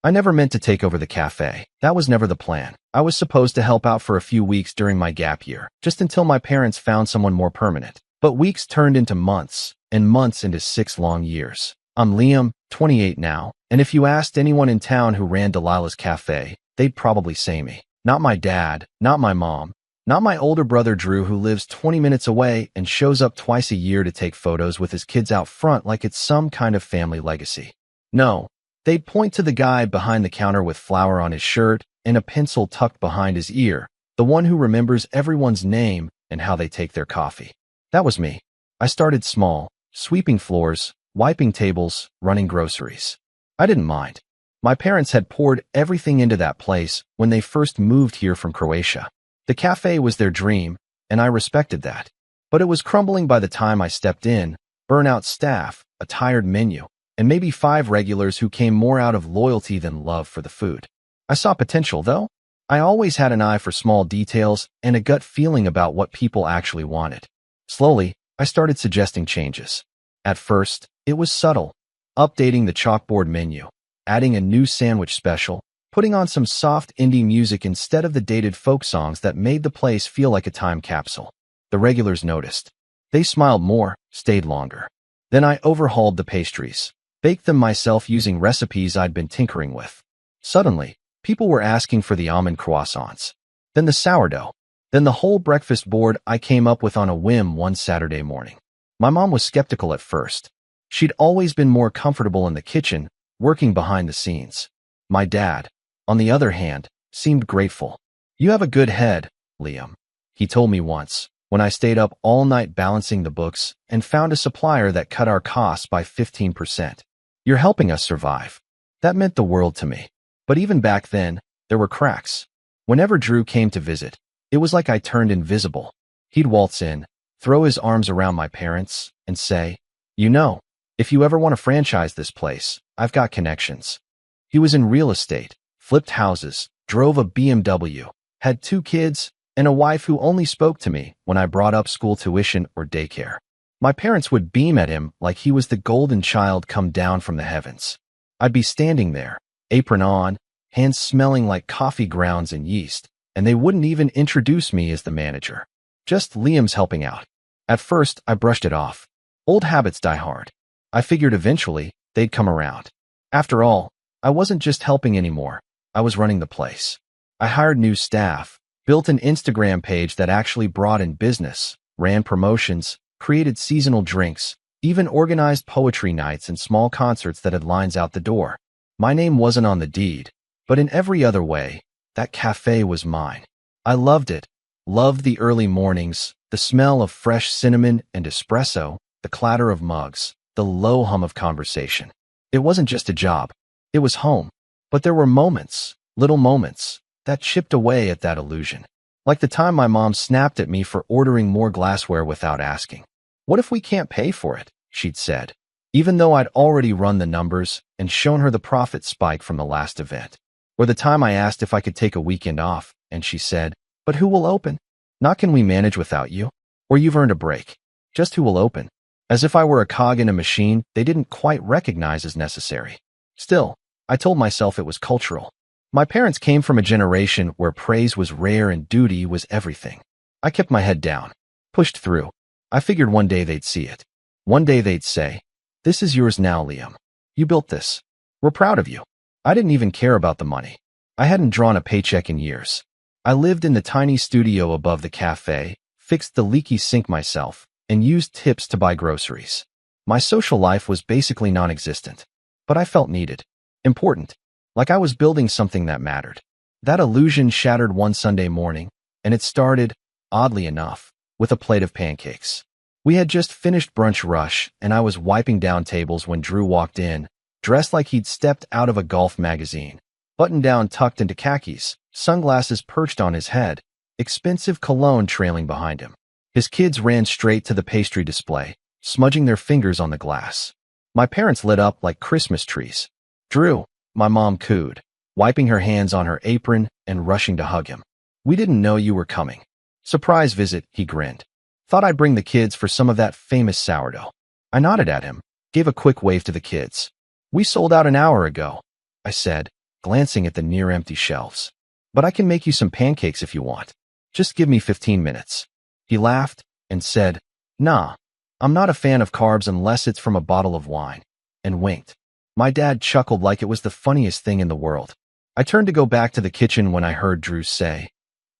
I never meant to take over the cafe. That was never the plan. I was supposed to help out for a few weeks during my gap year, just until my parents found someone more permanent. But weeks turned into months, and months into 6 long years. I'm Liam, 28 now, and if you asked anyone in town who ran Delilah's Cafe, they'd probably say me. Not my dad, not my mom, not my older brother Drew, who lives 20 minutes away and shows up twice a year to take photos with his kids out front like it's some kind of family legacy. No, they'd point to the guy behind the counter with flour on his shirt and a pencil tucked behind his ear, the one who remembers everyone's name and how they take their coffee. That was me. I started small, sweeping floors, wiping tables, running groceries. I didn't mind. My parents had poured everything into that place when they first moved here from Croatia. The cafe was their dream, and I respected that. But it was crumbling by the time I stepped in, burnout staff, a tired menu, and maybe 5 regulars who came more out of loyalty than love for the food. I saw potential, though. I always had an eye for small details and a gut feeling about what people actually wanted. Slowly, I started suggesting changes. At first, it was subtle, updating the chalkboard menu, adding a new sandwich special, putting on some soft indie music instead of the dated folk songs that made the place feel like a time capsule. The regulars noticed. They smiled more, stayed longer. Then I overhauled the pastries, baked them myself using recipes I'd been tinkering with. Suddenly, people were asking for the almond croissants, then the sourdough, then the whole breakfast board I came up with on a whim one Saturday morning. My mom was skeptical at first. She'd always been more comfortable in the kitchen, working behind the scenes. My dad, on the other hand, seemed grateful. "You have a good head, Liam," he told me once, when I stayed up all night balancing the books and found a supplier that cut our costs by 15%. "You're helping us survive." That meant the world to me. But even back then, there were cracks. Whenever Drew came to visit, it was like I turned invisible. He'd waltz in, throw his arms around my parents, and say, "You know, if you ever want to franchise this place, I've got connections." He was in real estate, flipped houses, drove a BMW, had 2 kids, and a wife who only spoke to me when I brought up school tuition or daycare. My parents would beam at him like he was the golden child come down from the heavens. I'd be standing there, apron on, hands smelling like coffee grounds and yeast, and they wouldn't even introduce me as the manager. Just Liam's helping out. At first, I brushed it off. Old habits die hard. I figured eventually they'd come around. After all, I wasn't just helping anymore. I was running the place. I hired new staff, built an Instagram page that actually brought in business, ran promotions, created seasonal drinks, even organized poetry nights and small concerts that had lines out the door. My name wasn't on the deed, but in every other way, that cafe was mine. I loved it. Loved the early mornings, the smell of fresh cinnamon and espresso, the clatter of mugs, the low hum of conversation. It wasn't just a job. It was home. But there were moments, little moments, that chipped away at that illusion. Like the time my mom snapped at me for ordering more glassware without asking. "What if we can't pay for it?" she'd said, even though I'd already run the numbers and shown her the profit spike from the last event. Or the time I asked if I could take a weekend off, and she said, "But who will open? Not can we manage without you? Or you've earned a break. Just who will open?" As if I were a cog in a machine they didn't quite recognize as necessary. Still, I told myself it was cultural. My parents came from a generation where praise was rare and duty was everything. I kept my head down, pushed through. I figured one day they'd see it. One day they'd say, "This is yours now, Liam. You built this. We're proud of you." I didn't even care about the money. I hadn't drawn a paycheck in years. I lived in the tiny studio above the cafe, fixed the leaky sink myself, and used tips to buy groceries. My social life was basically non-existent. But I felt needed. Important. Like I was building something that mattered. That illusion shattered one Sunday morning, and it started, oddly enough, with a plate of pancakes. We had just finished brunch rush, and I was wiping down tables when Drew walked in, dressed like he'd stepped out of a golf magazine, button-down tucked into khakis, sunglasses perched on his head, expensive cologne trailing behind him. His kids ran straight to the pastry display, smudging their fingers on the glass. My parents lit up like Christmas trees. "Drew," my mom cooed, wiping her hands on her apron and rushing to hug him. "We didn't know you were coming." "Surprise visit," he grinned. "Thought I'd bring the kids for some of that famous sourdough." I nodded at him, gave a quick wave to the kids. "We sold out an hour ago," I said, glancing at the near-empty shelves. But I can make you some pancakes if you want. Just give me 15 minutes. He laughed and said, Nah, I'm not a fan of carbs unless it's from a bottle of wine, and winked. My dad chuckled like it was the funniest thing in the world. I turned to go back to the kitchen when I heard Drew say,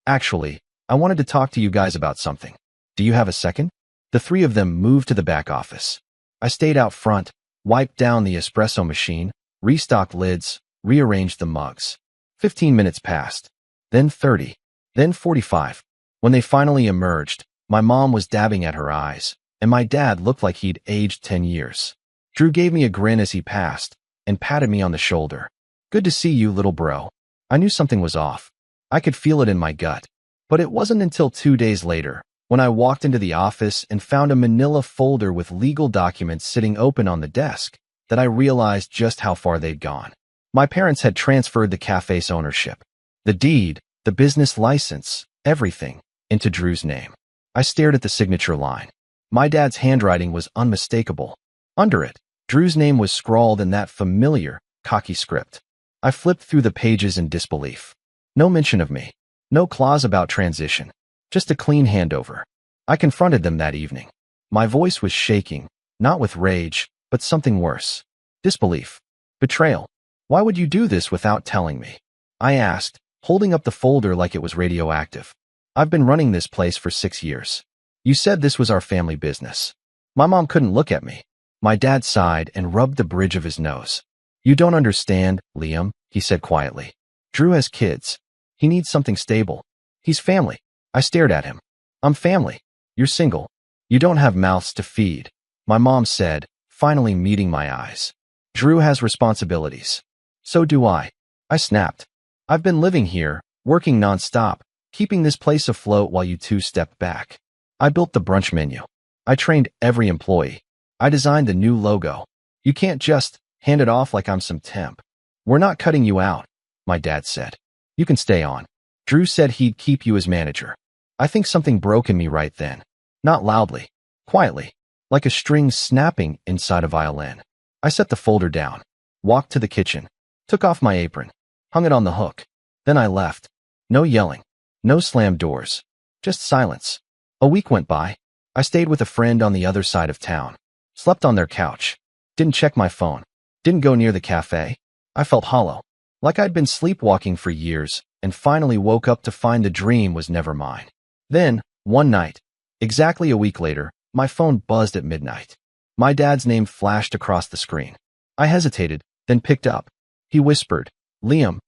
Actually, I wanted to talk to you guys about something. Do you have a second? The three of them moved to the back office. I stayed out front, wiped down the espresso machine, restocked lids, rearranged the mugs. 15 minutes passed, then 30, then 45. When they finally emerged, my mom was dabbing at her eyes, and my dad looked like he'd aged 10 years. Drew gave me a grin as he passed and patted me on the shoulder. Good to see you, little bro. I knew something was off. I could feel it in my gut. But it wasn't until 2 days later, when I walked into the office and found a manila folder with legal documents sitting open on the desk, that I realized just how far they'd gone. My parents had transferred the cafe's ownership, the deed, the business license, everything, into Drew's name. I stared at the signature line. My dad's handwriting was unmistakable. Under it, Drew's name was scrawled in that familiar, cocky script. I flipped through the pages in disbelief. No mention of me. No clause about transition. Just a clean handover. I confronted them that evening. My voice was shaking, not with rage, but something worse. Disbelief. Betrayal. Why would you do this without telling me? I asked, holding up the folder like it was radioactive. I've been running this place for 6 years. You said this was our family business. My mom couldn't look at me. My dad sighed and rubbed the bridge of his nose. You don't understand, Liam, he said quietly. Drew has kids. He needs something stable. He's family. I stared at him. I'm family. You're single. You don't have mouths to feed. My mom said, finally meeting my eyes. Drew has responsibilities. So do I. I snapped. I've been living here, working nonstop, keeping this place afloat while you two stepped back. I built the brunch menu. I trained every employee. I designed the new logo. You can't just hand it off like I'm some temp. We're not cutting you out, my dad said. You can stay on. Drew said he'd keep you as manager. I think something broke in me right then. Not loudly, quietly, like a string snapping inside a violin. I set the folder down, walked to the kitchen, took off my apron, hung it on the hook. Then I left. No yelling, no slammed doors, just silence. A week went by. I stayed with a friend on the other side of town, slept on their couch, didn't check my phone, didn't go near the cafe. I felt hollow, like I'd been sleepwalking for years, and finally woke up to find the dream was never mine. Then, one night, exactly a week later, my phone buzzed at midnight. My dad's name flashed across the screen. I hesitated, then picked up. He whispered, Liam,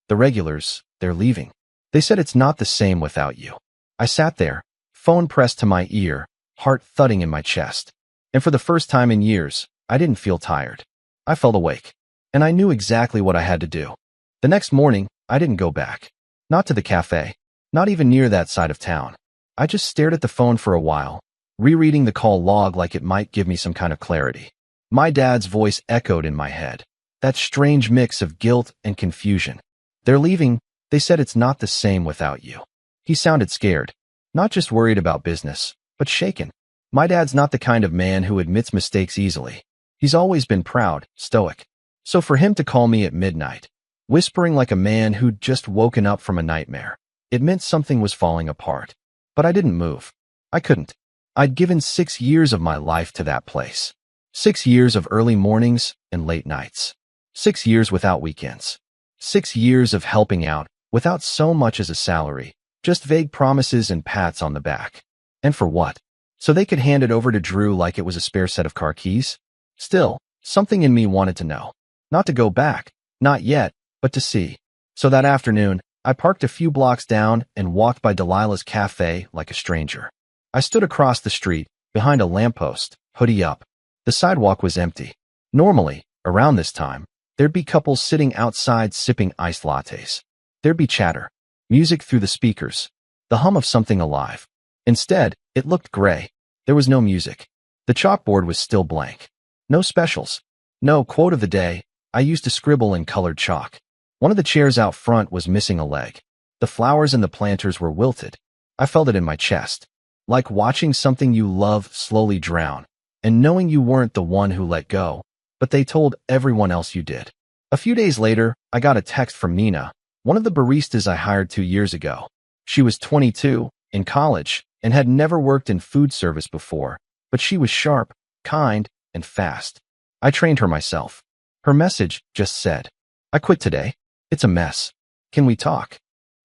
the regulars, they're leaving. They said it's not the same without you. I sat there, phone pressed to my ear, heart thudding in my chest. And for the first time in years, I didn't feel tired. I felt awake. And I knew exactly what I had to do. The next morning, I didn't go back. Not to the cafe. Not even near that side of town. I just stared at the phone for a while, rereading the call log like it might give me some kind of clarity. My dad's voice echoed in my head. That strange mix of guilt and confusion. They're leaving. They said it's not the same without you. He sounded scared. Not just worried about business, but shaken. My dad's not the kind of man who admits mistakes easily. He's always been proud, stoic. So for him to call me at midnight, whispering like a man who'd just woken up from a nightmare, it meant something was falling apart. But I didn't move. I couldn't. I'd given 6 years of my life to that place. 6 years of early mornings and late nights. 6 years without weekends. 6 years of helping out without so much as a salary, just vague promises and pats on the back. And for what? So they could hand it over to Drew like it was a spare set of car keys? Still, something in me wanted to know. Not to go back, not yet, but to see. So that afternoon, I parked a few blocks down and walked by Delilah's cafe like a stranger. I stood across the street, behind a lamppost, hoodie up. The sidewalk was empty. Normally, around this time, there'd be couples sitting outside sipping iced lattes. There'd be chatter, music through the speakers, the hum of something alive. Instead, it looked gray. There was no music. The chalkboard was still blank. No specials. No quote of the day. I used to scribble in colored chalk. One of the chairs out front was missing a leg. The flowers in the planters were wilted. I felt it in my chest. Like watching something you love slowly drown, and knowing you weren't the one who let go, but they told everyone else you did. A few days later, I got a text from Nina, one of the baristas I hired 2 years ago. She was 22, in college, and had never worked in food service before, but she was sharp, kind, and fast. I trained her myself. Her message just said, "I quit today. It's a mess. Can we talk?"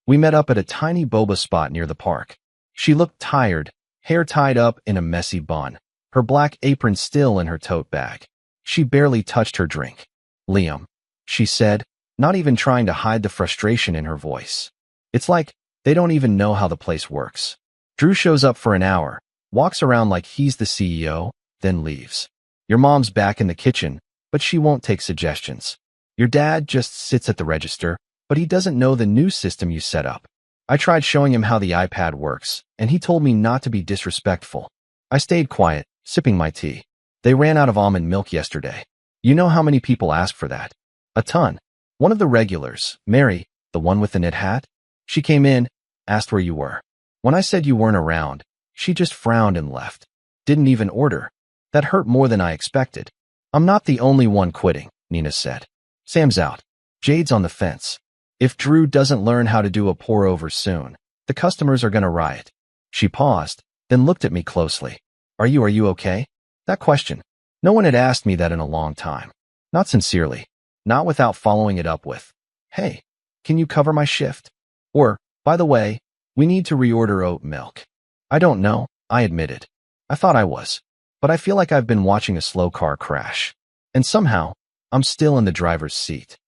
We met up at a tiny boba spot near the park. She looked tired, hair tied up in a messy bun, her black apron still in her tote bag. She barely touched her drink. "Liam," she said, not even trying to hide the frustration in her voice. "It's like they don't even know how the place works. Drew shows up for an hour, walks around like he's the CEO, then leaves. Your mom's back in the kitchen, but she won't take suggestions. Your dad just sits at the register, but he doesn't know the new system you set up. I tried showing him how the iPad works, and he told me not to be disrespectful. I stayed quiet, sipping my tea. They ran out of almond milk yesterday. You know how many people ask for that? A ton. One of the regulars, Mary, the one with the knit hat, she came in, asked where you were. When I said you weren't around, she just frowned and left. Didn't even order. That hurt more than I expected. I'm not the only one quitting," Nina said. "Sam's out. Jade's on the fence. If Drew doesn't learn how to do a pour-over soon, the customers are gonna riot." She paused, then looked at me closely. Are you okay?" That question. No one had asked me that in a long time. Not sincerely. Not without following it up with, "Hey, can you cover my shift?" Or, "By the way, we need to reorder oat milk." I don't know, I admitted. I thought I was. But I feel like I've been watching a slow car crash. And somehow, I'm still in the driver's seat.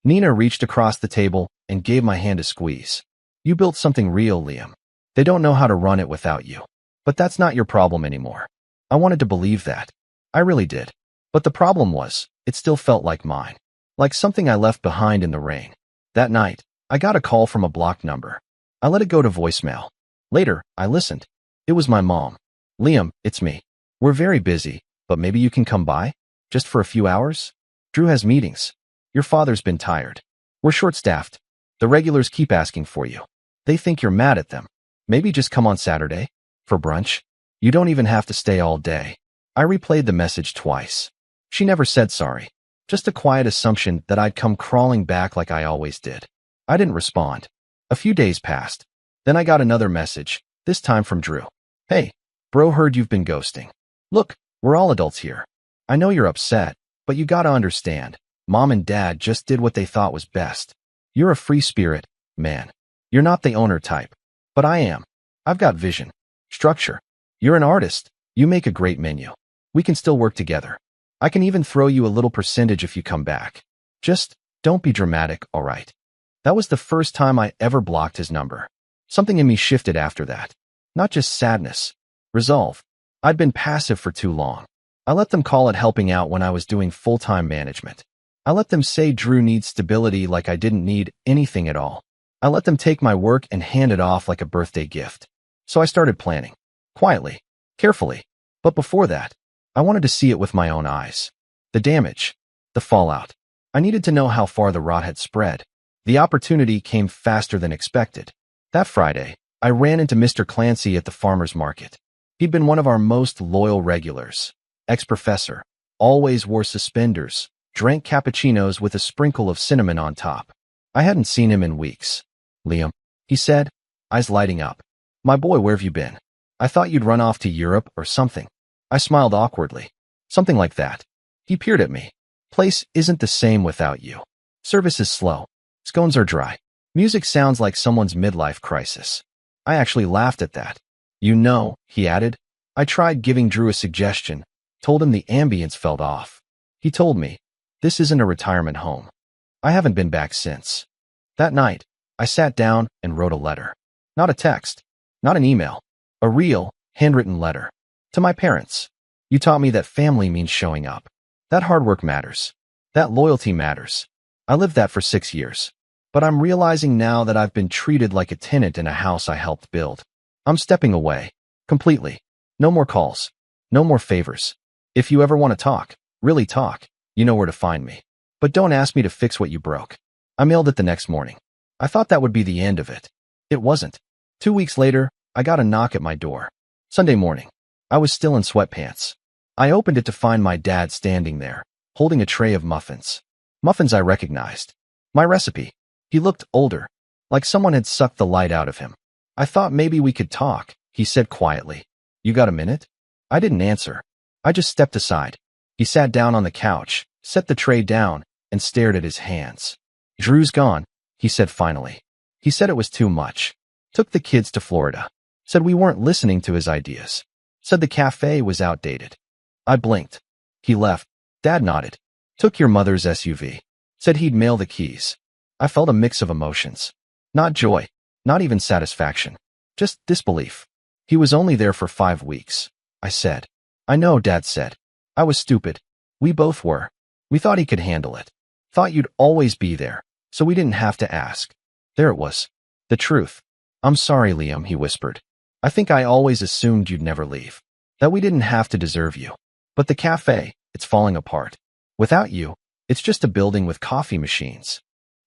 Nina reached across the table and gave my hand a squeeze. "You built something real, Liam. They don't know how to run it without you. But that's not your problem anymore." I wanted to believe that. I really did. But the problem was, it still felt like mine. Like something I left behind in the rain. That night, I got a call from a blocked number. I let it go to voicemail. Later, I listened. It was my mom. "Liam, it's me. We're very busy, but maybe you can come by? Just for a few hours? Drew has meetings. Your father's been tired. We're short-staffed. The regulars keep asking for you. They think you're mad at them. Maybe just come on Saturday? For brunch? You don't even have to stay all day." I replayed the message twice. She never said sorry. Just a quiet assumption that I'd come crawling back like I always did. I didn't respond. A few days passed. Then I got another message, this time from Drew. "Hey, bro, heard you've been ghosting. Look, we're all adults here. I know you're upset, but you gotta understand. Mom and Dad just did what they thought was best. You're a free spirit, man. You're not the owner type. But I am. I've got vision. Structure. You're an artist. You make a great menu. We can still work together. I can even throw you a little percentage if you come back. Just don't be dramatic, all right?" That was the first time I ever blocked his number. Something in me shifted after that. Not just sadness. Resolve. I'd been passive for too long. I let them call it helping out when I was doing full-time management. I let them say Drew needs stability like I didn't need anything at all. I let them take my work and hand it off like a birthday gift. So I started planning. Quietly. Carefully. But before that, I wanted to see it with my own eyes. The damage. The fallout. I needed to know how far the rot had spread. The opportunity came faster than expected. That Friday, I ran into Mr. Clancy at the farmer's market. He'd been one of our most loyal regulars. Ex-professor. Always wore suspenders. Drank cappuccinos with a sprinkle of cinnamon on top. I hadn't seen him in weeks. "Liam," he said, eyes lighting up. "My boy, where have you been? I thought you'd run off to Europe or something." I smiled awkwardly. "Something like that." He peered at me. "Place isn't the same without you. Service is slow. Scones are dry. Music sounds like someone's midlife crisis." I actually laughed at that. "You know," he added. I tried giving Drew a suggestion, told him the ambience felt off. He told me, "This isn't a retirement home." I haven't been back since. That night, I sat down and wrote a letter. Not a text, not an email, a real, handwritten letter. To my parents. "You taught me that family means showing up. That hard work matters. That loyalty matters. I lived that for 6 years. But I'm realizing now that I've been treated like a tenant in a house I helped build. I'm stepping away. Completely. No more calls. No more favors. If you ever want to talk, really talk, you know where to find me. But don't ask me to fix what you broke." I mailed it the next morning. I thought that would be the end of it. It wasn't. 2 weeks later, I got a knock at my door. Sunday morning. I was still in sweatpants. I opened it to find my dad standing there, holding a tray of muffins. Muffins I recognized. My recipe. He looked older, like someone had sucked the light out of him. I thought maybe we could talk, he said quietly. You got a minute? I didn't answer. I just stepped aside. He sat down on the couch, set the tray down, and stared at his hands. Drew's gone, he said finally. He said it was too much. Took the kids to Florida. Said we weren't listening to his ideas. Said the cafe was outdated. I blinked. He left. Dad nodded. Took your mother's SUV. Said he'd mail the keys. I felt a mix of emotions. Not joy. Not even satisfaction. Just disbelief. He was only there for 5 weeks. I said. I know, Dad said. I was stupid. We both were. We thought he could handle it. Thought you'd always be there, so we didn't have to ask. There it was. The truth. I'm sorry, Liam, he whispered. I think I always assumed you'd never leave. That we didn't have to deserve you. But the cafe, it's falling apart. Without you, it's just a building with coffee machines.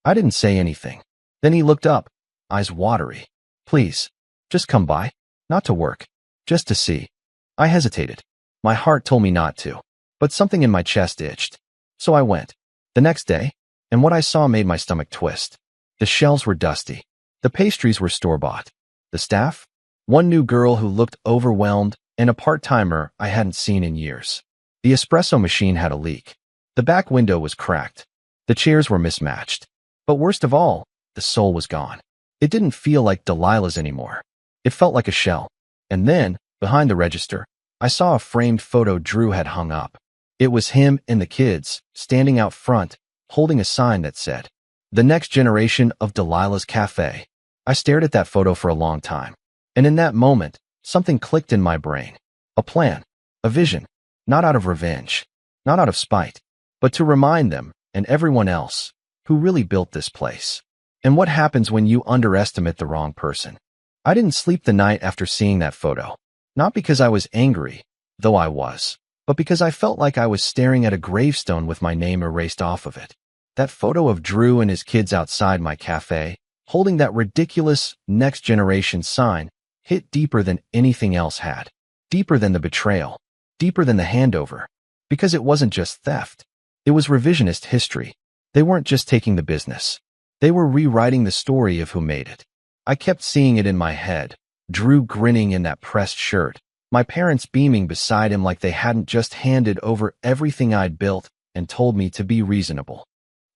I didn't say anything. Then he looked up, eyes watery. Please, just come by. Not to work. Just to see. I hesitated. My heart told me not to. But something in my chest itched. So I went. The next day, and what I saw made my stomach twist. The shelves were dusty. The pastries were store-bought. The staff? One new girl who looked overwhelmed, and a part-timer I hadn't seen in years. The espresso machine had a leak. The back window was cracked. The chairs were mismatched. But worst of all, the soul was gone. It didn't feel like Delilah's anymore. It felt like a shell. And then, behind the register, I saw a framed photo Drew had hung up. It was him and the kids, standing out front, holding a sign that said, "The next generation of Delilah's Cafe." I stared at that photo for a long time. And in that moment, something clicked in my brain. A plan. A vision. Not out of revenge. Not out of spite. But to remind them, and everyone else, who really built this place. And what happens when you underestimate the wrong person. I didn't sleep the night after seeing that photo. Not because I was angry, though I was, but because I felt like I was staring at a gravestone with my name erased off of it. That photo of Drew and his kids outside my cafe, holding that ridiculous next generation sign, hit deeper than anything else had. Deeper than the betrayal. Deeper than the handover. Because it wasn't just theft. It was revisionist history. They weren't just taking the business. They were rewriting the story of who made it. I kept seeing it in my head. Drew grinning in that pressed shirt. My parents beaming beside him like they hadn't just handed over everything I'd built and told me to be reasonable.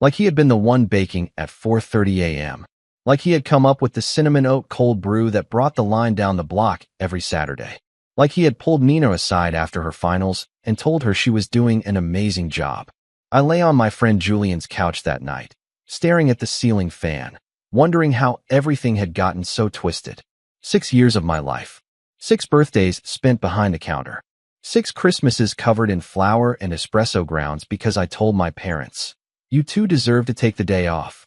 Like he had been the one baking at 4:30 a.m. Like he had come up with the cinnamon oat cold brew that brought the line down the block every Saturday. Like he had pulled Nina aside after her finals and told her she was doing an amazing job. I lay on my friend Julian's couch that night, staring at the ceiling fan, wondering how everything had gotten so twisted. 6 years of my life. 6 birthdays spent behind the counter. 6 Christmases covered in flour and espresso grounds because I told my parents, "You two deserve to take the day off."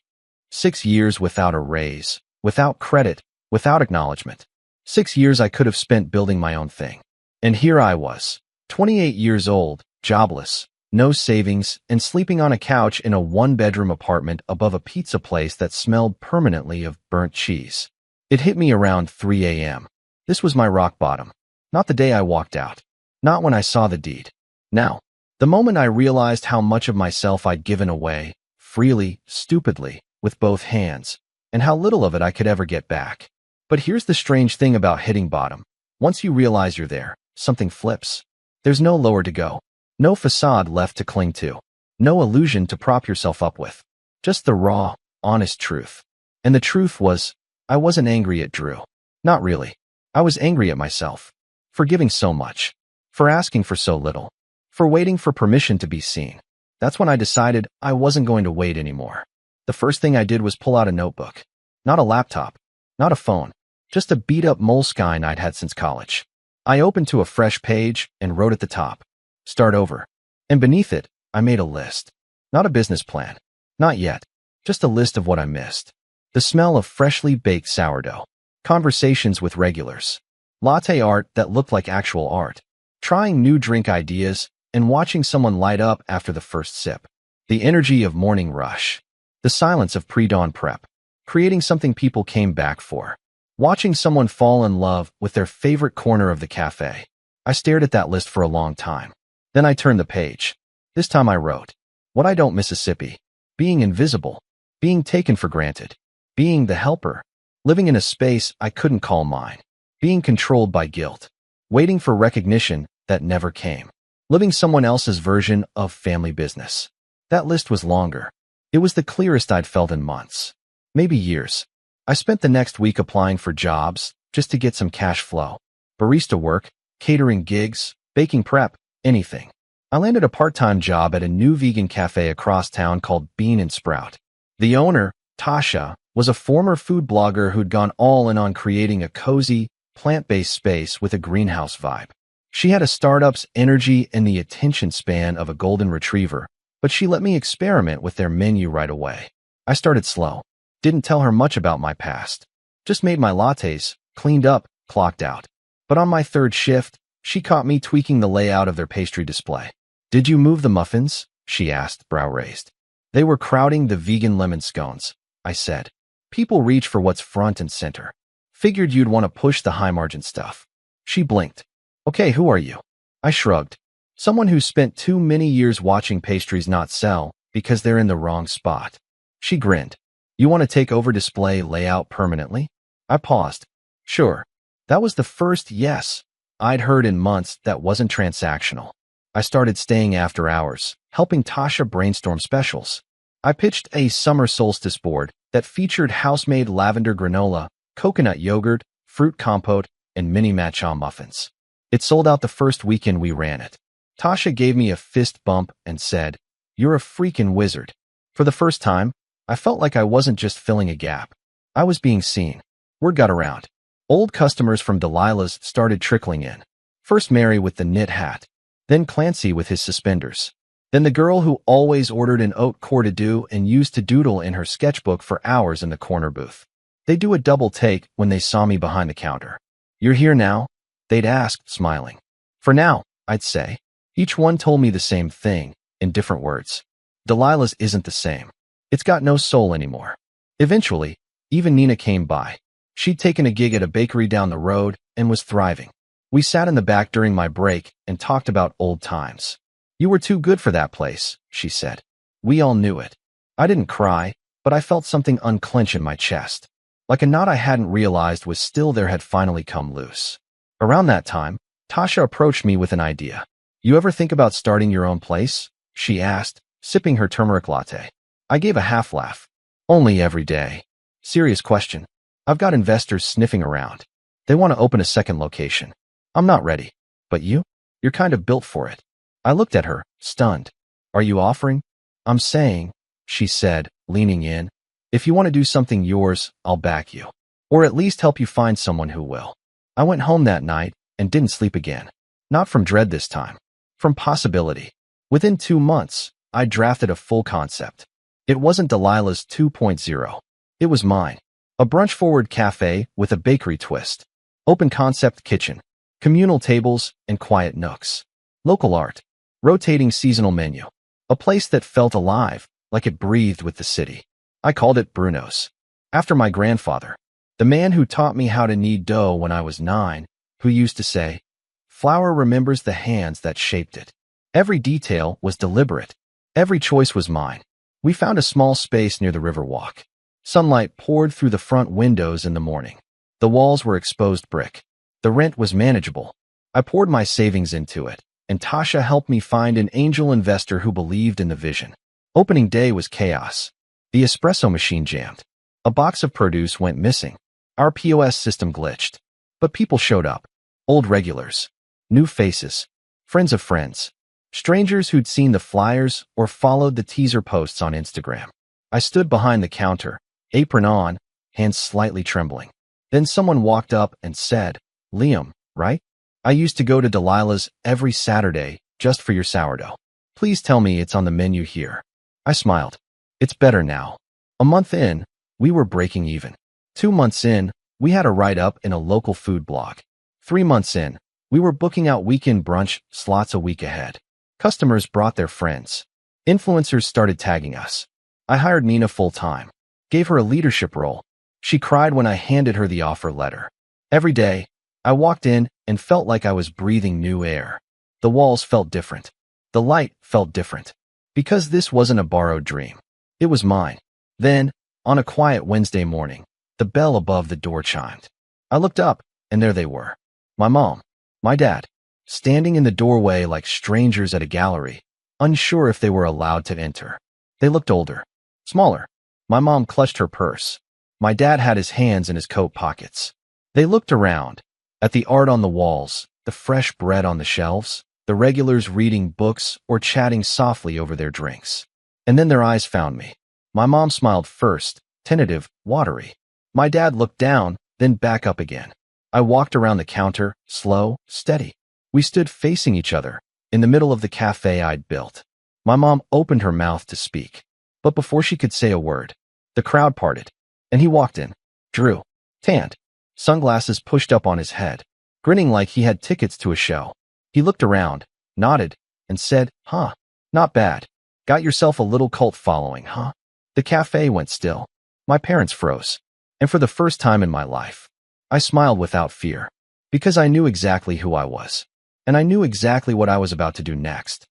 6 years without a raise, without credit, without acknowledgement. 6 years I could have spent building my own thing. And here I was, 28 years old, jobless, no savings, and sleeping on a couch in a 1-bedroom apartment above a pizza place that smelled permanently of burnt cheese. It hit me around 3 a.m. This was my rock bottom. Not the day I walked out. Not when I saw the deed. Now, the moment I realized how much of myself I'd given away, freely, stupidly, with both hands, and how little of it I could ever get back. But here's the strange thing about hitting bottom. Once you realize you're there, something flips. There's no lower to go. No facade left to cling to. No illusion to prop yourself up with. Just the raw, honest truth. And the truth was, I wasn't angry at Drew. Not really. I was angry at myself. For giving so much. For asking for so little. For waiting for permission to be seen. That's when I decided I wasn't going to wait anymore. The first thing I did was pull out a notebook. Not a laptop. Not a phone. Just a beat-up Moleskine I'd had since college. I opened to a fresh page and wrote at the top, "Start over." And beneath it, I made a list. Not a business plan. Not yet. Just a list of what I missed. The smell of freshly baked sourdough. Conversations with regulars. Latte art that looked like actual art. Trying new drink ideas and watching someone light up after the first sip. The energy of morning rush. The silence of pre-dawn prep. Creating something people came back for. Watching someone fall in love with their favorite corner of the cafe. I stared at that list for a long time. Then I turned the page. This time I wrote, "What I don't Mississippi. Being invisible. being taken for granted, being the helper, living in a space I couldn't call mine, being controlled by guilt, waiting for recognition that never came, living someone else's version of family business. That list was longer. It was the clearest I'd felt in months, maybe years. I spent the next week applying for jobs just to get some cash flow. Barista work, catering gigs, baking prep, anything. I landed a part-time job at a new vegan cafe across town called Bean and Sprout. The owner, Tasha, was a former food blogger who'd gone all in on creating a cozy, plant-based space with a greenhouse vibe. She had a startup's energy and the attention span of a golden retriever, but she let me experiment with their menu right away. I started slow. Didn't tell her much about my past. Just made my lattes, cleaned up, clocked out. But on my third shift, she caught me tweaking the layout of their pastry display. "Did you move the muffins?" she asked, brow raised. "They were crowding the vegan lemon scones," I said. "People reach for what's front and center. Figured you'd want to push the high-margin stuff." She blinked. "Okay, who are you?" I shrugged. "Someone who spent too many years watching pastries not sell because they're in the wrong spot." She grinned. "You want to take over display layout permanently?" I paused. "Sure." That was the first yes I'd heard in months that wasn't transactional. I started staying after hours, helping Tasha brainstorm specials. I pitched a summer solstice board that featured house-made lavender granola, coconut yogurt, fruit compote, and mini matcha muffins. It sold out the first weekend we ran it. Tasha gave me a fist bump and said, "You're a freaking wizard." For the first time, I felt like I wasn't just filling a gap. I was being seen. Word got around. Old customers from Delilah's started trickling in. First Mary with the knit hat, then Clancy with his suspenders, then the girl who always ordered an haute couture to do and used to doodle in her sketchbook for hours in the corner booth. They'd do a double take when they saw me behind the counter. "You're here now?" they'd ask, smiling. "For now," I'd say. Each one told me the same thing, in different words. Delilah's isn't the same. It's got no soul anymore. Eventually, even Nina came by. She'd taken a gig at a bakery down the road and was thriving. We sat in the back during my break and talked about old times. "You were too good for that place," she said. We all knew it. I didn't cry, but I felt something unclench in my chest. Like a knot I hadn't realized was still there had finally come loose. Around that time, Tasha approached me with an idea. "You ever think about starting your own place?" she asked, sipping her turmeric latte. I gave a half laugh. "Only every day." "Serious question. I've got investors sniffing around. They want to open a second location. I'm not ready. But you? You're kind of built for it." I looked at her, stunned. "Are you offering?" "I'm saying," she said, leaning in, "if you want to do something yours, I'll back you. Or at least help you find someone who will." I went home that night and didn't sleep again. Not from dread this time. From possibility. Within 2 months, I drafted a full concept. It wasn't Delilah's 2.0. It was mine. A brunch-forward cafe with a bakery twist. Open concept kitchen. Communal tables and quiet nooks. Local art. Rotating seasonal menu. A place that felt alive, like it breathed with the city. I called it Bruno's. After my grandfather. The man who taught me how to knead dough when I was 9, who used to say, "Flour remembers the hands that shaped it." Every detail was deliberate. Every choice was mine. We found a small space near the Riverwalk. Sunlight poured through the front windows in the morning. The walls were exposed brick. The rent was manageable. I poured my savings into it, and Tasha helped me find an angel investor who believed in the vision. Opening day was chaos. The espresso machine jammed. A box of produce went missing. Our POS system glitched. But people showed up. Old regulars. New faces. Friends of friends. Strangers who'd seen the flyers or followed the teaser posts on Instagram. I stood behind the counter, apron on, hands slightly trembling. Then someone walked up and said, "Liam, right? I used to go to Delilah's every Saturday just for your sourdough. Please tell me it's on the menu here." I smiled. It's better now. A month in, we were breaking even. 2 months in, we had a write-up in a local food blog. 3 months in, we were booking out weekend brunch slots a week ahead. Customers brought their friends. Influencers started tagging us. I hired Nina full-time. Gave her a leadership role. She cried when I handed her the offer letter. Every day, I walked in and felt like I was breathing new air. The walls felt different. The light felt different. Because this wasn't a borrowed dream. It was mine. Then, on a quiet Wednesday morning, the bell above the door chimed. I looked up, and there they were. My mom, my dad, standing in the doorway like strangers at a gallery, unsure if they were allowed to enter. They looked older, smaller. My mom clutched her purse. My dad had his hands in his coat pockets. They looked around, at the art on the walls, the fresh bread on the shelves, the regulars reading books or chatting softly over their drinks. And then their eyes found me. My mom smiled first, tentative, watery. My dad looked down, then back up again. I walked around the counter, slow, steady. We stood facing each other, in the middle of the cafe I'd built. My mom opened her mouth to speak, but before she could say a word, the crowd parted, and he walked in. Drew, tanned, sunglasses pushed up on his head, grinning like he had tickets to a show. He looked around, nodded, and said, "Huh, not bad. Got yourself a little cult following, huh?" The cafe went still. My parents froze. And for the first time in my life, I smiled without fear, because I knew exactly who I was, and I knew exactly what I was about to do next.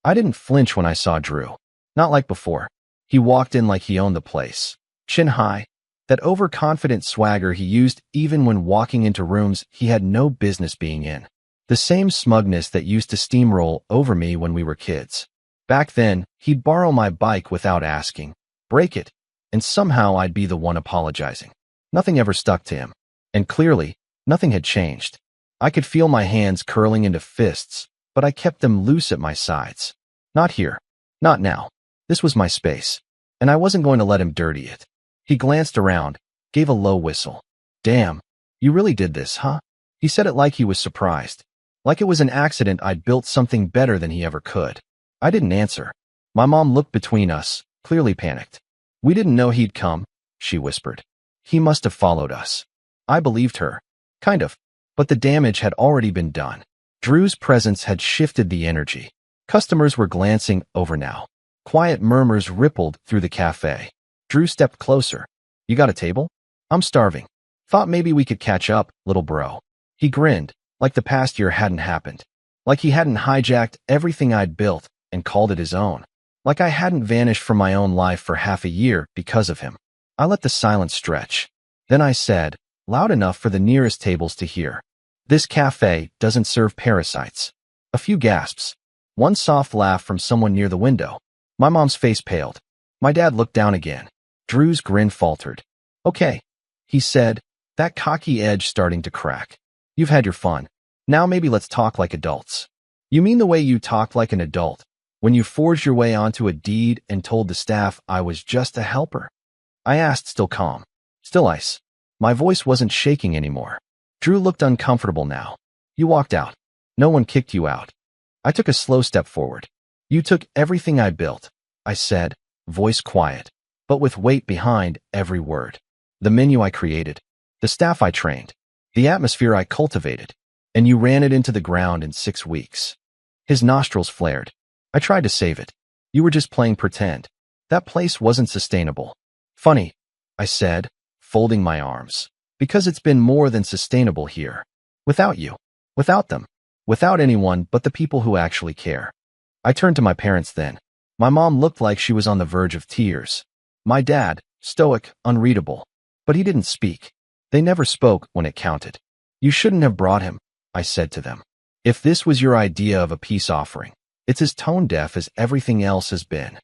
I didn't flinch when I saw Drew. Not like before. He walked in like he owned the place, chin high, that overconfident swagger he used even when walking into rooms he had no business being in. The same smugness that used to steamroll over me when we were kids. Back then, he'd borrow my bike without asking, break it, and somehow I'd be the one apologizing. Nothing ever stuck to him. And clearly, nothing had changed. I could feel my hands curling into fists, but I kept them loose at my sides. Not here. Not now. This was my space, and I wasn't going to let him dirty it. He glanced around, gave a low whistle. "Damn, you really did this, huh?" He said it like he was surprised. Like it was an accident I'd built something better than he ever could. I didn't answer. My mom looked between us, clearly panicked. "We didn't know he'd come," she whispered. "He must have followed us." I believed her. Kind of. But the damage had already been done. Drew's presence had shifted the energy. Customers were glancing over now. Quiet murmurs rippled through the cafe. Drew stepped closer. "You got a table? I'm starving. Thought maybe we could catch up, little bro." He grinned, like the past year hadn't happened. Like he hadn't hijacked everything I'd built and called it his own. Like I hadn't vanished from my own life for half a year because of him. I let the silence stretch. Then I said, loud enough for the nearest tables to hear, "This cafe doesn't serve parasites." A few gasps. One soft laugh from someone near the window. My mom's face paled. My dad looked down again. Drew's grin faltered. "Okay," he said, that cocky edge starting to crack. "You've had your fun. Now maybe let's talk like adults." "You mean the way you talked like an adult, when you forged your way onto a deed and told the staff I was just a helper?" I asked, still calm. Still ice. My voice wasn't shaking anymore. Drew looked uncomfortable now. "You walked out. No one kicked you out." I took a slow step forward. "You took everything I built," I said, voice quiet, but with weight behind every word. "The menu I created, the staff I trained, the atmosphere I cultivated, and you ran it into the ground in 6 weeks." His nostrils flared. "I tried to save it. You were just playing pretend. That place wasn't sustainable." "Funny," I said, folding my arms, "because it's been more than sustainable here. Without you. Without them. Without anyone but the people who actually care." I turned to my parents then. My mom looked like she was on the verge of tears. My dad, stoic, unreadable. But he didn't speak. They never spoke when it counted. "You shouldn't have brought him," I said to them. "If this was your idea of a peace offering, it's as tone deaf as everything else has been."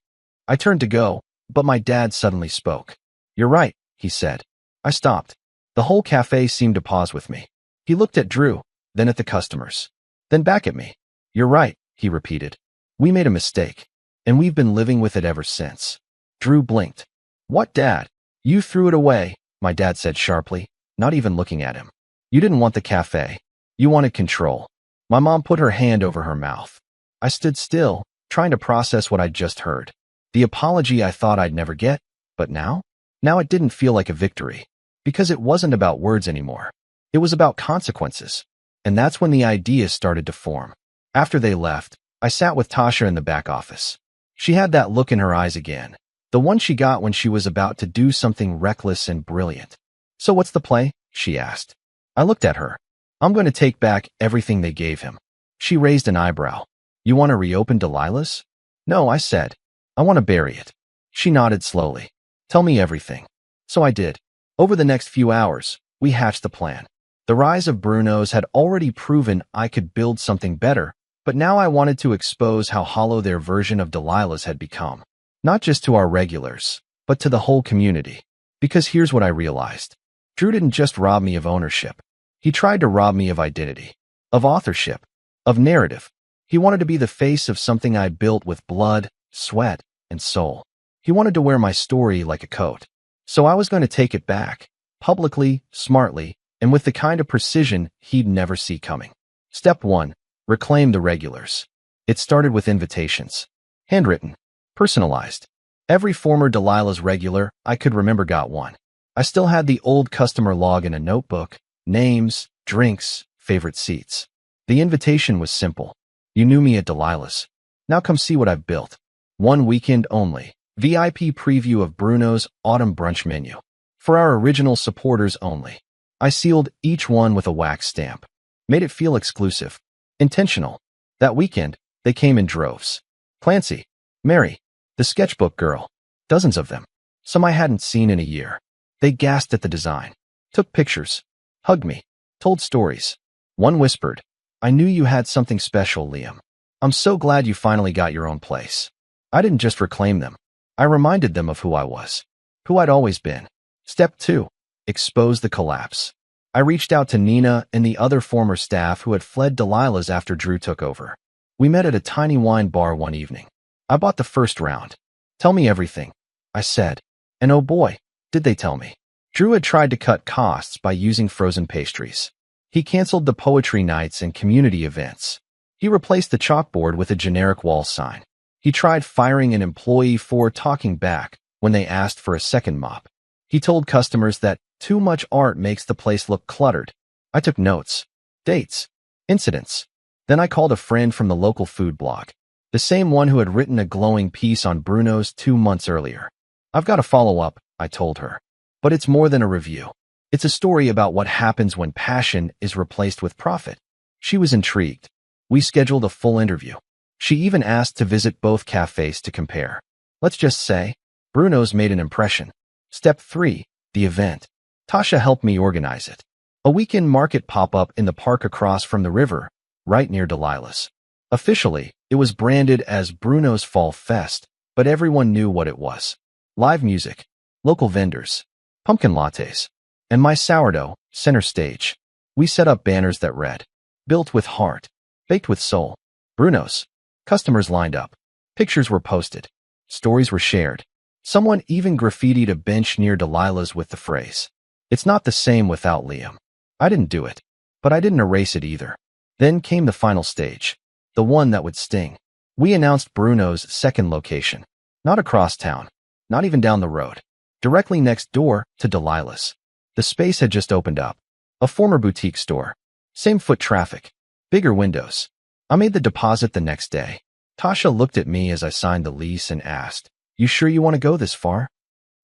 I turned to go, but my dad suddenly spoke. "You're right," he said. I stopped. The whole cafe seemed to pause with me. He looked at Drew, then at the customers, then back at me. "You're right," he repeated. "We made a mistake, and we've been living with it ever since." Drew blinked. "What, Dad? You threw it away," my dad said sharply, not even looking at him. "You didn't want the cafe. You wanted control." My mom put her hand over her mouth. I stood still, trying to process what I'd just heard. The apology I thought I'd never get, but now? Now it didn't feel like a victory, because it wasn't about words anymore. It was about consequences. And that's when the ideas started to form. After they left, I sat with Tasha in the back office. She had that look in her eyes again, the one she got when she was about to do something reckless and brilliant. "So what's the play?" she asked. I looked at her. "I'm going to take back everything they gave him." She raised an eyebrow. "You want to reopen Delilah's?" "No," I said. "I want to bury it." She nodded slowly. Tell me everything. So I did. Over the next few hours, we hatched the plan. The rise of Bruno's had already proven I could build something better, but now I wanted to expose how hollow their version of Delilah's had become. Not just to our regulars, but to the whole community. Because here's what I realized. Drew didn't just rob me of ownership. He tried to rob me of identity, of authorship, of narrative. He wanted to be the face of something I built with blood, sweat, and soul. He wanted to wear my story like a coat. So I was going to take it back, publicly, smartly, and with the kind of precision he'd never see coming. Step 1. Reclaim the regulars. It started with invitations. Handwritten. Personalized. Every former Delilah's regular I could remember got one. I still had the old customer log in a notebook, names, drinks, favorite seats. The invitation was simple. You knew me at Delilah's. Now come see what I've built. One weekend only. VIP preview of Bruno's autumn brunch menu. For our original supporters only. I sealed each one with a wax stamp. Made it feel exclusive. Intentional. That weekend, they came in droves. Clancy, Mary, the sketchbook girl. Dozens of them. Some I hadn't seen in a year. They gasped at the design. Took pictures. Hugged me. Told stories. One whispered, I knew you had something special, Liam. I'm so glad you finally got your own place. I didn't just reclaim them. I reminded them of who I was. Who I'd always been. Step 2. Expose the collapse. I reached out to Nina and the other former staff who had fled Delilah's after Drew took over. We met at a tiny wine bar one evening. I bought the first round. Tell me everything, I said. And oh boy, did they tell me. Drew had tried to cut costs by using frozen pastries. He canceled the poetry nights and community events. He replaced the chalkboard with a generic wall sign. He tried firing an employee for talking back when they asked for a second mop. He told customers that too much art makes the place look cluttered. I took notes, dates, incidents. Then I called a friend from the local food blog, the same one who had written a glowing piece on Bruno's 2 months earlier. I've got a follow-up, I told her. But it's more than a review. It's a story about what happens when passion is replaced with profit. She was intrigued. We scheduled a full interview. She even asked to visit both cafes to compare. Let's just say, Bruno's made an impression. Step 3. The event. Tasha helped me organize it. A weekend market pop-up in the park across from the river, right near Delilah's. Officially, it was branded as Bruno's Fall Fest, but everyone knew what it was. Live music, local vendors, pumpkin lattes, and my sourdough, center stage. We set up banners that read, built with heart, baked with soul, Bruno's. Customers lined up. Pictures were posted. Stories were shared. Someone even graffitied a bench near Delilah's with the phrase, it's not the same without Liam. I didn't do it, but I didn't erase it either. Then came the final stage, the one that would sting. We announced Bruno's second location. Not across town, not even down the road. Directly next door to Delilah's. The space had just opened up. A former boutique store. Same foot traffic. Bigger windows. I made the deposit the next day. Tasha looked at me as I signed the lease and asked, you sure you want to go this far?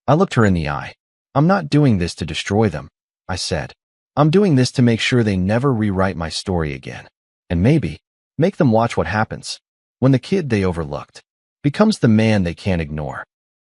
I looked her in the eye. I'm not doing this to destroy them, I said. I'm doing this to make sure they never rewrite my story again. And maybe, make them watch what happens when the kid they overlooked becomes the man they can't ignore.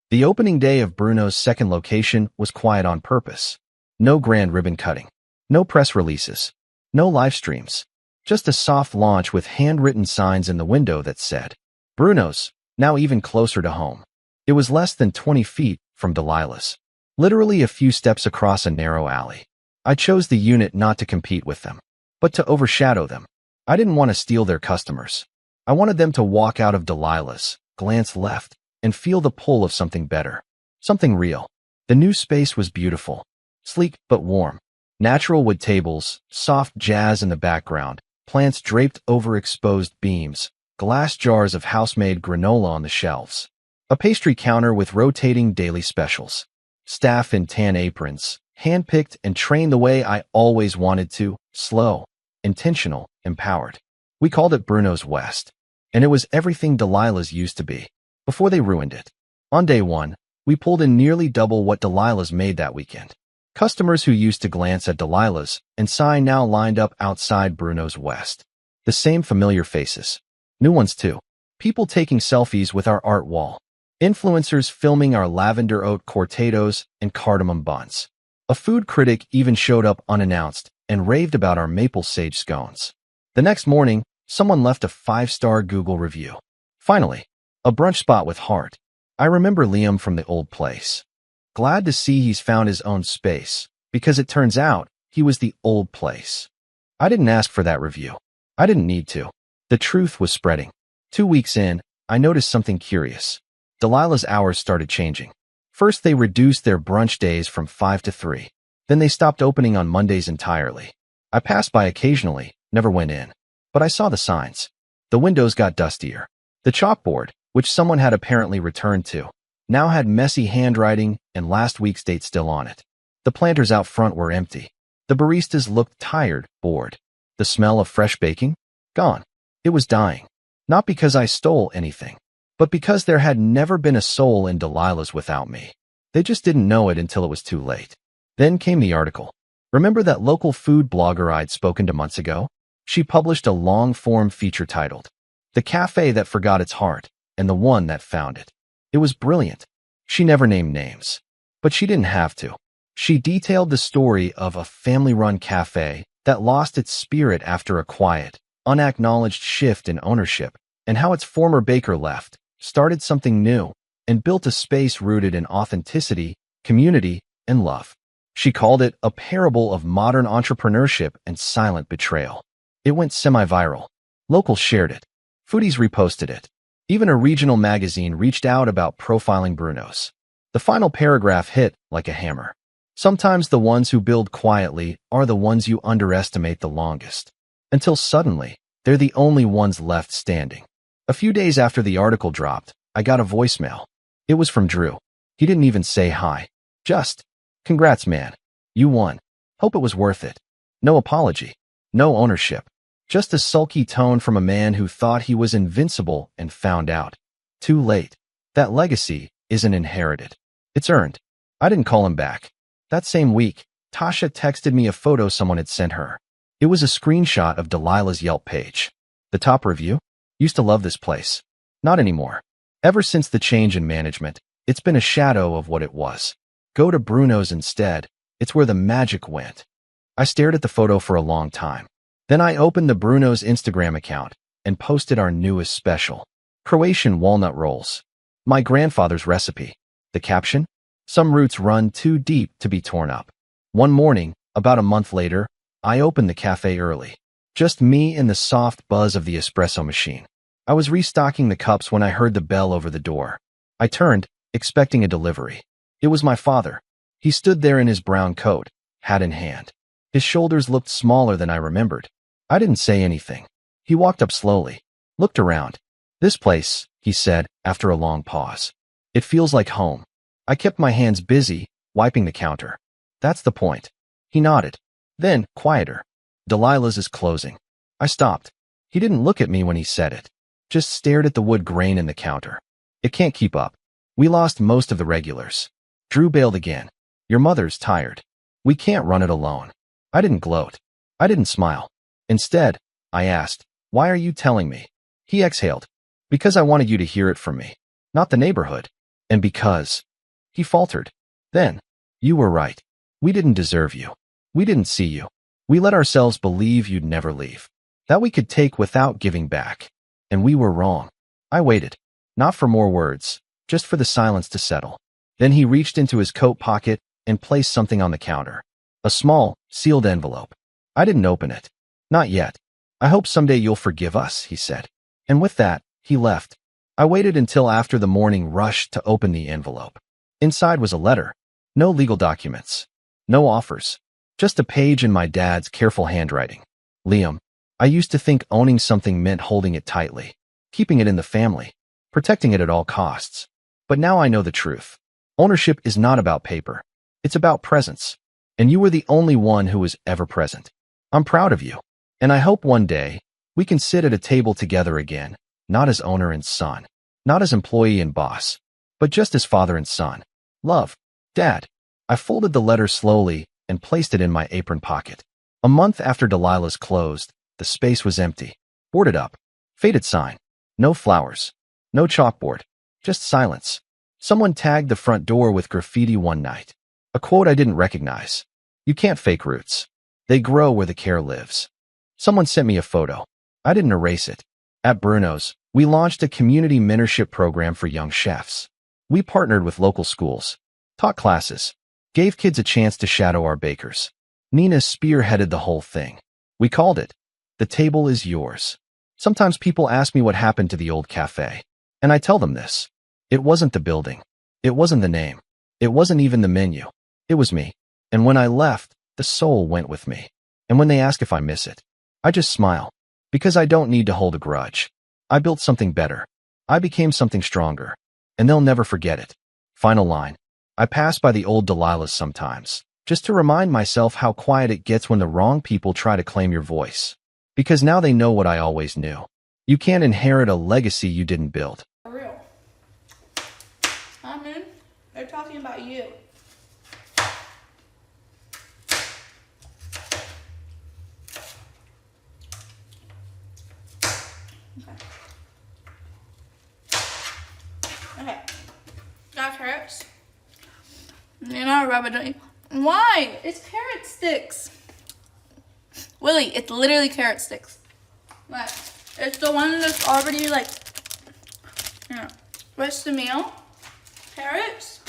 The opening day of Bruno's second location was quiet on purpose. No grand ribbon cutting. No press releases. No live streams. Just a soft launch with handwritten signs in the window that said, Bruno's, now even closer to home. It was less than 20 feet from Delilah's. Literally a few steps across a narrow alley. I chose the unit not to compete with them, but to overshadow them. I didn't want to steal their customers. I wanted them to walk out of Delilah's, glance left, and feel the pull of something better. Something real. The new space was beautiful. Sleek but warm. Natural wood tables, soft jazz in the background, plants draped over exposed beams, glass jars of house-made granola on the shelves. A pastry counter with rotating daily specials. Staff in tan aprons, handpicked and trained the way I always wanted to, slow, intentional, empowered. We called it Bruno's West, and it was everything Delilah's used to be, before they ruined it. On day 1, we pulled in nearly double what Delilah's made that weekend. Customers who used to glance at Delilah's and sigh now lined up outside Bruno's West. The same familiar faces. New ones too. People taking selfies with our art wall. Influencers filming our lavender oat cortados and cardamom buns. A food critic even showed up unannounced and raved about our maple sage scones. The next morning, someone left a 5-star Google review. Finally, a brunch spot with heart. I remember Liam from the old place. Glad to see he's found his own space, because it turns out he was the old place. I didn't ask for that review. I didn't need to. The truth was spreading. 2 weeks in, I noticed something curious. Delilah's hours started changing. First, they reduced their brunch days from 5 to 3. Then they stopped opening on Mondays entirely. I passed by occasionally, never went in. But I saw the signs. The windows got dustier. The chalkboard, which someone had apparently returned to, now had messy handwriting and last week's date still on it. The planters out front were empty. The baristas looked tired, bored. The smell of fresh baking? Gone. It was dying. Not because I stole anything, but because there had never been a soul in Delilah's without me. They just didn't know it until it was too late. Then came the article. Remember that local food blogger I'd spoken to months ago? She published a long-form feature titled, "The Cafe That Forgot Its Heart and the One That Found It." It was brilliant. She never named names, but she didn't have to. She detailed the story of a family-run cafe that lost its spirit after a quiet, unacknowledged shift in ownership, and how its former baker left, started something new, and built a space rooted in authenticity, community, and love. She called it a parable of modern entrepreneurship and silent betrayal. It went semi-viral. Locals shared it. Foodies reposted it. Even a regional magazine reached out about profiling Bruno's. The final paragraph hit like a hammer. Sometimes the ones who build quietly are the ones you underestimate the longest. Until suddenly, they're the only ones left standing. A few days after the article dropped, I got a voicemail. It was from Drew. He didn't even say hi. Just, "Congrats, man. You won. Hope it was worth it." No apology. No ownership. Just a sulky tone from a man who thought he was invincible and found out. Too late. That legacy isn't inherited. It's earned. I didn't call him back. That same week, Tasha texted me a photo someone had sent her. It was a screenshot of Delilah's Yelp page. The top review? "Used to love this place. Not anymore. Ever since the change in management, it's been a shadow of what it was. Go to Bruno's instead. It's where the magic went." I stared at the photo for a long time. Then I opened the Bruno's Instagram account and posted our newest special, Croatian walnut rolls. My grandfather's recipe. The caption? "Some roots run too deep to be torn up." One morning, about a month later, I opened the cafe early. Just me and the soft buzz of the espresso machine. I was restocking the cups when I heard the bell over the door. I turned, expecting a delivery. It was my father. He stood there in his brown coat, hat in hand. His shoulders looked smaller than I remembered. I didn't say anything. He walked up slowly, looked around. "This place," he said, after a long pause. "It feels like home." I kept my hands busy, wiping the counter. "That's the point." He nodded. Then, quieter. "Delilah's is closing." I stopped. He didn't look at me when he said it. Just stared at the wood grain in the counter. "It can't keep up. We lost most of the regulars." Drew bailed again. "Your mother's tired. We can't run it alone." I didn't gloat. I didn't smile. Instead, I asked, "Why are you telling me?" He exhaled. "Because I wanted you to hear it from me. Not the neighborhood. And because..." He faltered. "Then, you were right. We didn't deserve you. We didn't see you. We let ourselves believe you'd never leave. That we could take without giving back. And we were wrong." I waited. Not for more words, just for the silence to settle. Then he reached into his coat pocket and placed something on the counter. A small, sealed envelope. I didn't open it. "Not yet. I hope someday you'll forgive us," he said. And with that, he left. I waited until after the morning rush to open the envelope. Inside was a letter. No legal documents. No offers. Just a page in my dad's careful handwriting. "Liam, I used to think owning something meant holding it tightly, keeping it in the family, protecting it at all costs. But now I know the truth. Ownership is not about paper. It's about presence. And you were the only one who was ever present. I'm proud of you. And I hope one day we can sit at a table together again, not as owner and son, not as employee and boss, but just as father and son. Love, Dad." I folded the letter slowly and placed it in my apron pocket. A month after Delilah's closed, the space was empty, boarded up, faded sign, no flowers, no chalkboard, just silence. Someone tagged the front door with graffiti one night. A quote I didn't recognize. You can't fake roots. They grow where the care lives. Someone sent me a photo. I didn't erase it. At Bruno's, we launched a community mentorship program for young chefs. We partnered with local schools, taught classes, gave kids a chance to shadow our bakers. Nina spearheaded the whole thing. We called it, "The Table is Yours." Sometimes people ask me what happened to the old cafe. And I tell them this. It wasn't the building. It wasn't the name. It wasn't even the menu. It was me. And when I left, the soul went with me. And when they ask if I miss it, I just smile. Because I don't need to hold a grudge. I built something better. I became something stronger. And they'll never forget it. Final line. I pass by the old Delilahs sometimes, just to remind myself how quiet it gets when the wrong people try to claim your voice. Because now they know what I always knew. You can't inherit a legacy you didn't build. For real. I mean, they're talking about you. Okay. Got carrots. You know, rub it, don't you? Why? It's carrot sticks. Willie, it's literally carrot sticks. Like, it's the one that's already like, what's the meal? Carrots,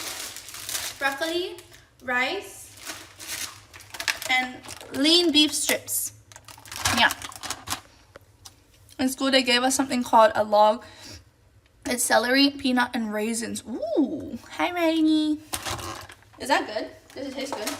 broccoli, rice, and lean beef strips. Yeah. In school, they gave us something called a log. It's celery, peanut, and raisins. Ooh, hi, Rainy. Is that good? Does it taste good?